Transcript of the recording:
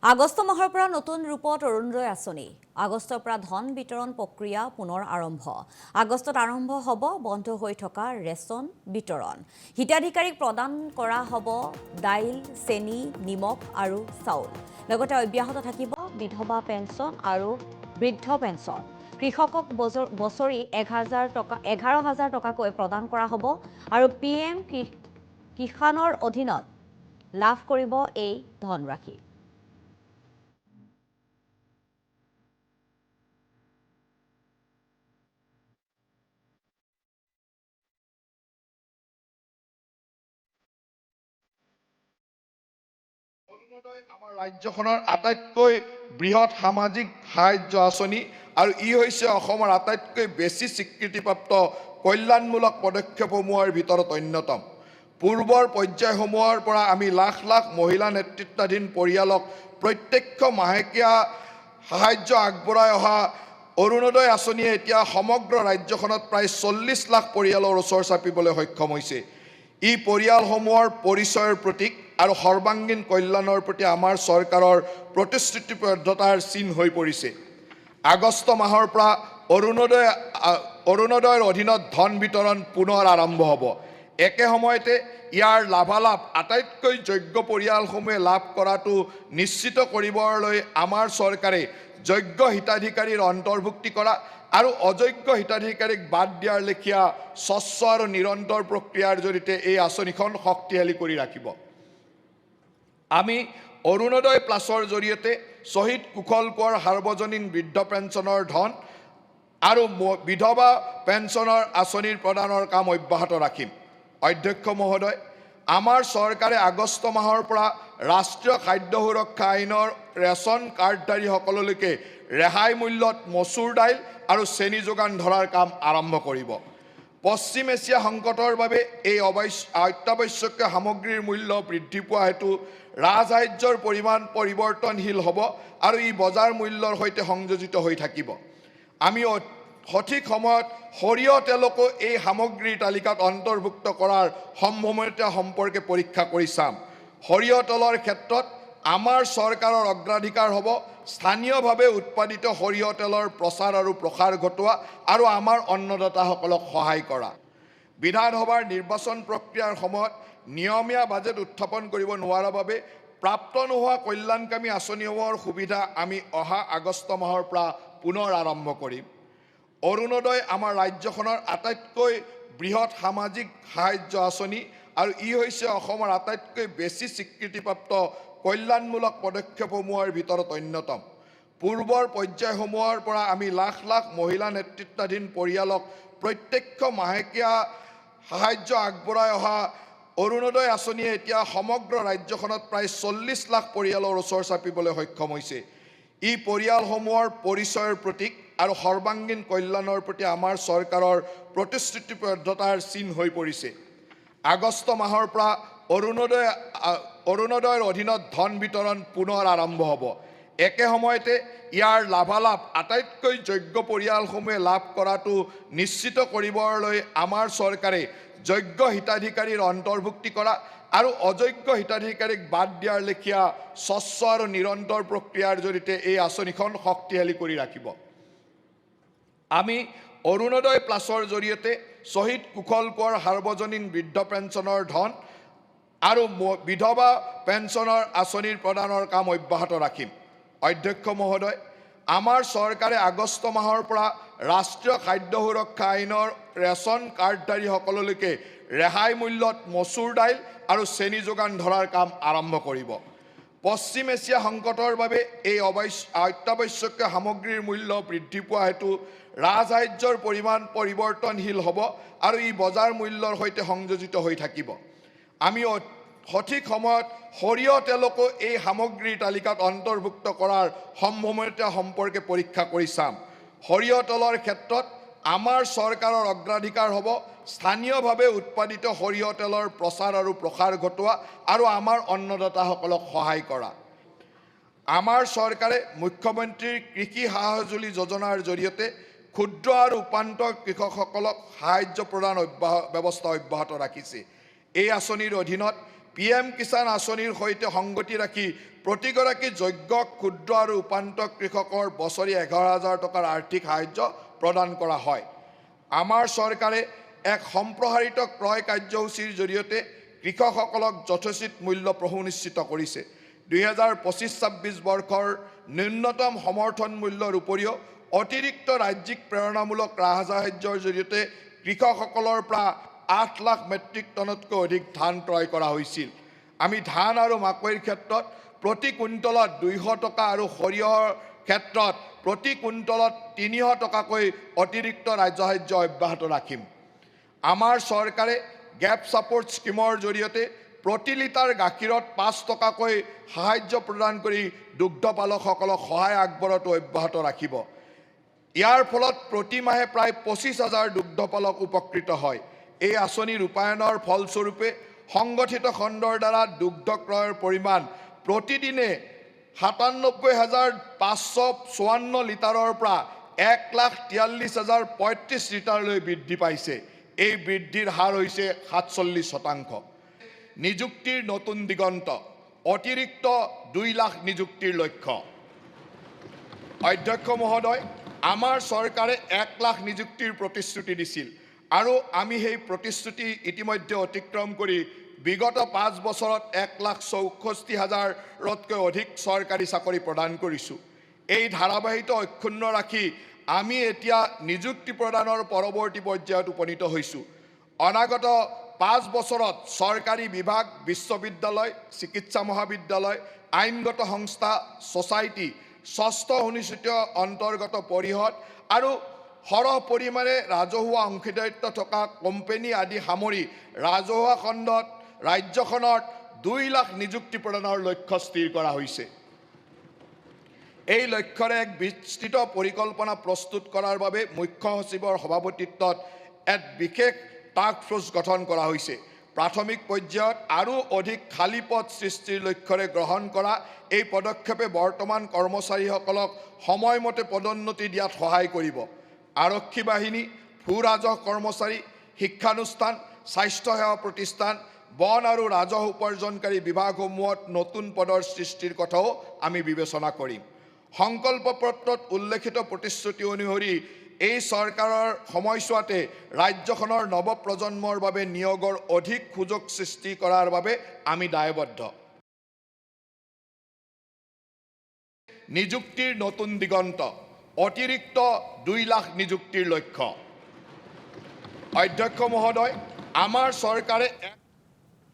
আগষ্ট মাহৰ পৰা নতুন ৰূপত অৰুণোদয় আঁচনি আগষ্টৰ পৰা ধন বিতৰণ প্ৰক্ৰিয়া পুনৰ আৰম্ভ আগষ্টত আৰম্ভ হ'ব বন্ধ হৈ থকা ৰেচন বিতৰণ হিতাধিকাৰীক প্ৰদান কৰা হ'ব দাইল চেনি নিমখ আৰু চাউল লগতে অব্যাহত থাকিব বিধৱা পেঞ্চন আৰু বৃদ্ধ পেঞ্চন কৃষকক বছৰি 11,000 টকাকৈ প্ৰদান কৰা হ'ব আৰু PM কিষাণৰ অধীনত লাভ কৰিব এই ধনৰাশি আমাৰ ৰাজ্যখনৰ আটাইতকৈ বৃহৎ সামাজিক সাহায্য আঁচনি আৰু ই হৈছে অসমৰ আটাইতকৈ বেছি স্বীকৃতিপ্ৰাপ্ত কল্যাণমূলক পদক্ষেপসমূহৰ ভিতৰত অন্যতম পূৰ্বৰ পৰ্যায়সমূহৰ পৰা আমি লাখ লাখ মহিলা নেতৃত্বাধীন পৰিয়ালক প্ৰত্যক্ষ মাহেকীয়া সাহায্য আগবঢ়াই অহা অৰুণোদয় আঁচনিয়ে এতিয়া সমগ্ৰ ৰাজ্যখনত প্ৰায় 40 লাখ পৰিয়ালৰ ওচৰ চাপিবলৈ সক্ষম হৈছে ই পৰিয়ালসমূহৰ পৰিচয়ৰ প্ৰতীক আৰু সৰ্বাংগীন কল্যাণৰ প্ৰতি আমাৰ চৰকাৰৰ প্ৰতিশ্ৰুতিবদ্ধতাৰ চিন হৈ পৰিছে আগষ্ট মাহৰ পৰা অৰুণোদয়ৰ অধীনত ধন বিতৰণ পুনৰ আৰম্ভ হ'ব একে সময়তে ইয়াৰ লাভালাভ আটাইতকৈ যোগ্য পৰিয়ালসমূহে লাভ কৰাটো নিশ্চিত কৰিবলৈ আমাৰ চৰকাৰে যোগ্য হিতাধিকাৰীৰ অন্তৰ্ভুক্তি কৰা আৰু অযোগ্য হিতাধিকাৰীক বাদ দিয়াৰ লেখীয়া স্বচ্ছ আৰু নিৰন্তৰ প্ৰক্ৰিয়াৰ জৰিয়তে এই আঁচনিখন শক্তিশালী কৰি ৰাখিব আমি অৰুণোদয় প্লাছৰ জৰিয়তে শ্বহীদ কুশল কোঁৱৰ সাৰ্বজনীন বৃদ্ধ পেঞ্চনৰ ধন আৰু বিধৱা পেঞ্চনৰ আঁচনিৰ প্ৰদানৰ কাম অব্যাহত ৰাখিম অধ্যক্ষ মহোদয় আমাৰ চৰকাৰে আগষ্ট মাহৰ পৰা ৰাষ্ট্ৰীয় খাদ্য সুৰক্ষা আইনৰ ৰেচন কাৰ্ডধাৰীসকললৈকে ৰেহাই মূল্যত মচুৰ দাইল আৰু চেনি যোগান ধৰাৰ কাম আৰম্ভ কৰিব পশ্চিম এছিয়া সংকটৰ বাবে এই অত্যাৱশ্যকীয় সামগ্ৰীৰ মূল্য বৃদ্ধি পোৱা হেতু ৰাজসাহায্যৰ পৰিমাণ পৰিৱৰ্তনশীল হ'ব আৰু ই বজাৰ মূল্যৰ সৈতে সংযোজিত হৈ থাকিব আমি সঠিক সময়ত সৰিয়হ তেলকো এই সামগ্ৰীৰ তালিকাত অন্তৰ্ভুক্ত কৰাৰ সম্ভাৱনীয়তা সম্পৰ্কে পৰীক্ষা কৰি চাম সৰিয়হ তেলৰ ক্ষেত্ৰত আমাৰ চৰকাৰৰ অগ্ৰাধিকাৰ হ'ব স্থানীয়ভাৱে উৎপাদিত সৰিয়হ তেলৰ প্ৰচাৰ আৰু প্ৰসাৰ ঘটোৱা আৰু আমাৰ অন্নদাতাসকলক সহায় কৰা বিধানসভাৰ নিৰ্বাচন প্ৰক্ৰিয়াৰ সময়ত নিয়মীয়া বাজেট উত্থাপন কৰিব নোৱাৰাৰ বাবে প্ৰাপ্ত নোহোৱা কল্যাণকামী আঁচনিসমূহৰ সুবিধা আমি অহা আগষ্ট মাহৰ পৰা পুনৰ আৰম্ভ কৰিম অৰুণোদয় আমাৰ ৰাজ্যখনৰ আটাইতকৈ বৃহৎ সামাজিক সাহায্য আঁচনি আৰু ই হৈছে অসমৰ আটাইতকৈ বেছি স্বীকৃতিপ্ৰাপ্ত কল্যাণমূলক পদক্ষেপসমূহৰ ভিতৰত অন্যতম পূৰ্বৰ পৰ্যায়সমূহৰ পৰা আমি লাখ লাখ মহিলা নেতৃত্বাধীন পৰিয়ালক প্ৰত্যক্ষ মাহেকীয়া সাহায্য আগবঢ়াই অহা অৰুণোদয় আঁচনিয়ে এতিয়া সমগ্ৰ ৰাজ্যখনত প্ৰায় 40 লাখ পৰিয়ালৰ ওচৰ চাপিবলৈ সক্ষম হৈছে ই পৰিয়ালসমূহৰ পৰিচয়ৰ প্ৰতীক আৰু সৰ্বাংগীন কল্যাণৰ প্ৰতি আমাৰ চৰকাৰৰ প্ৰতিশ্ৰুতিবদ্ধতাৰ চিন হৈ পৰিছে আগষ্ট মাহৰ পৰা অৰুণোদয়ৰ অধীনত ধন বিতৰণ পুনৰ আৰম্ভ হ'ব একে সময়তে ইয়াৰ লাভালাভ আটাইতকৈ যোগ্য পৰিয়ালসমূহে লাভ কৰাটো নিশ্চিত কৰিবলৈ আমাৰ চৰকাৰে যোগ্য হিতাধিকাৰীৰ অন্তৰ্ভুক্তি কৰা আৰু অযোগ্য হিতাধিকাৰীক বাদ দিয়াৰ লেখীয়া স্বচ্ছ আৰু নিৰন্তৰ প্ৰক্ৰিয়াৰ জৰিয়তে এই আঁচনিখন শক্তিশালী কৰি ৰাখিব আমি অৰুণোদয় প্লাছৰ জৰিয়তে শ্বহীদ কুশল কোঁৱৰ সাৰ্বজনীন বৃদ্ধ পেঞ্চনৰ ধন আৰু বিধৱা পেঞ্চনৰ আঁচনিৰ প্ৰদানৰ কাম অব্যাহত ৰাখিম অধ্যক্ষ মহোদয় আমাৰ চৰকাৰে আগষ্ট মাহৰ পৰা ৰাষ্ট্ৰীয় খাদ্য সুৰক্ষা আইনৰ ৰেচন কাৰ্ডধাৰীসকললৈকে ৰেহাই মূল্যত মচুৰ দাইল আৰু চেনি যোগান ধৰাৰ কাম আৰম্ভ কৰিব পশ্চিম এছিয়া সংকটৰ বাবে এই অত্যাৱশ্যকীয় সামগ্ৰীৰ মূল্য বৃদ্ধি পোৱা হেতু ৰাজসাহায্যৰ পৰিমাণ পৰিৱৰ্তনশীল হ'ব আৰু ই বজাৰ মূল্যৰ সৈতে সংযোজিত হৈ থাকিব আমি সঠিক সময়ত সৰিয়হ তেলকো এই সামগ্ৰীৰ তালিকাত অন্তৰ্ভুক্ত কৰাৰ সম্ভাৱনীয়তা সম্পৰ্কে পৰীক্ষা কৰি চাম সৰিয়হ তেলৰ ক্ষেত্ৰত আমাৰ চৰকাৰৰ অগ্ৰাধিকাৰ হ'ব স্থানীয়ভাৱে উৎপাদিত সৰিয়হ তেলৰ প্ৰচাৰ আৰু প্ৰসাৰ ঘটোৱা আৰু আমাৰ অন্নদাতাসকলক সহায় কৰা আমাৰ চৰকাৰে মুখ্যমন্ত্ৰীৰ কৃষি সহায়জুলি যোজনাৰ জৰিয়তে ক্ষুদ্ৰ আৰু উপান্ত কৃষকসকলক সাহায্য প্ৰদান ব্যৱস্থা অব্যাহত ৰাখিছে এই আঁচনিৰ অধীনত PM কিষাণ আঁচনিৰ সৈতে সংগতি ৰাখি প্ৰতিগৰাকী যোগ্য ক্ষুদ্ৰ আৰু উপান্ত কৃষকৰ বছৰি 11,000 টকাৰ আৰ্থিক সাহায্য প্ৰদান কৰা হয়। আমাৰ চৰকাৰে এক সম্প্ৰসাৰিত ক্ৰয় কাৰ্যসূচীৰ জৰিয়তে কৃষকসকলক যথোচিত মূল্য সুনিশ্চিত কৰিছে। 2025-26 বৰ্ষৰ ন্যূনতম সমৰ্থন মূল্যৰ উপৰিও অতিৰিক্ত ৰাজ্যিক প্ৰেৰণামূলক ৰাজহ সাহায্যৰ জৰিয়তে কৃষকসকলৰ পৰা 8 লাখ মেট্ৰিক টনতকৈ অধিক ধান ক্ৰয় কৰা হৈছিল। আমি ধান আৰু মাকৈৰ ক্ষেত্ৰত প্ৰতি কুইণ্টলত 200 টকা আৰু সৰিয়হৰ ক্ষেত্ৰত প্ৰতি কুইণ্টলত 300 টকাকৈ অতিৰিক্ত ৰাজ্য সাহায্য অব্যাহত ৰাখিম। আমাৰ চৰকাৰে গেপ ছাপোৰ্ট স্কিমৰ জৰিয়তে প্ৰতি লিটাৰ গাখীৰত 5 টকাকৈ সাহায্য প্ৰদান কৰি দুগ্ধপালকসকলক সহায় আগবঢ়োৱাটো অব্যাহত ৰাখিব। ইয়াৰ ফলত প্ৰতি মাহে প্ৰায় 25,000 দুগ্ধপালক উপকৃত হয়। এই আঁচনি ৰূপায়ণৰ ফলস্বৰূপে সংগঠিত খণ্ডৰ দ্বাৰা দুগ্ধ ক্ৰয়ৰ পৰিমাণ প্ৰতিদিনে 97,554 লিটাৰৰ পৰা 1,43,035 লিটাৰলৈ বৃদ্ধি পাইছে। এই বৃদ্ধিৰ হাৰ হৈছে 47%। নিযুক্তিৰ নতুন দিগন্ত, অতিৰিক্ত 2 লাখ নিযুক্তিৰ লক্ষ্য। অধ্যক্ষ মহোদয়, আমাৰ চৰকাৰে 1 লাখ নিযুক্তিৰ প্ৰতিশ্ৰুতি দিছিল আৰু আমি সেই প্ৰতিশ্ৰুতি ইতিমধ্যে অতিক্ৰম কৰি বিগত 5 বছৰত 1,64,000তকৈ অধিক চৰকাৰী চাকৰি প্ৰদান কৰিছোঁ। এই ধাৰাবাহিকতা অক্ষুণ্ণ ৰাখি আমি এতিয়া নিযুক্তি প্ৰদানৰ পৰৱৰ্তী পৰ্যায়ত উপনীত হৈছোঁ। অনাগত 5 বছৰত চৰকাৰী বিভাগ, বিশ্ববিদ্যালয়, চিকিৎসা মহাবিদ্যালয়, আইনগত সংস্থা, ছ'চাইটি, ষষ্ঠ অনুসূচিত অন্তৰ্গত পৰিষদ আৰু সৰহ পৰিমাণে ৰাজহুৱা অংশীদাৰিত্ব থকা কোম্পানী আদি সামৰি ৰাজহুৱা খণ্ডত ৰাজ্যখনত 2 লাখ নিযুক্তি প্ৰদানৰ লক্ষ্য স্থিৰ কৰা হৈছে। এই লক্ষ্যৰে এক বিস্তৃত পৰিকল্পনা প্ৰস্তুত কৰাৰ বাবে মুখ্য সচিবৰ সভাপতিত্বত এক বিশেষ টাস্ক ফ'ৰ্চ গঠন কৰা হৈছে। প্ৰাথমিক পৰ্যায়ত আৰু অধিক খালী পদ সৃষ্টিৰ লক্ষ্যৰে গ্ৰহণ কৰা এই পদক্ষেপে বৰ্তমান কৰ্মচাৰীসকলক সময়মতে পদোন্নতি দিয়াত সহায় কৰিব। আৰক্ষী বাহিনী, ভূ ৰাজহ কৰ্মচাৰী, শিক্ষানুষ্ঠান, স্বাস্থ্যসেৱা প্ৰতিষ্ঠান, বন আৰু ৰাজহ উপাৰ্জনকাৰী বিভাগসমূহত নতুন পদৰ সৃষ্টিৰ কথাও আমি বিবেচনা কৰিম। সংকল্প পত্ৰত উল্লেখিত প্ৰতিশ্ৰুতি অনুসৰি এই চৰকাৰৰ সময়ছোৱাতে ৰাজ্যখনৰ নৱপ্ৰজন্মৰ বাবে নিয়োগৰ অধিক সুযোগ সৃষ্টি কৰাৰ বাবে আমি দায়বদ্ধ। নিযুক্তিৰ নতুন দিগন্ত, অতিৰিক্ত 2 লাখ নিযুক্তিৰ লক্ষ্য। অধ্যক্ষ মহোদয়, আমাৰ চৰকাৰে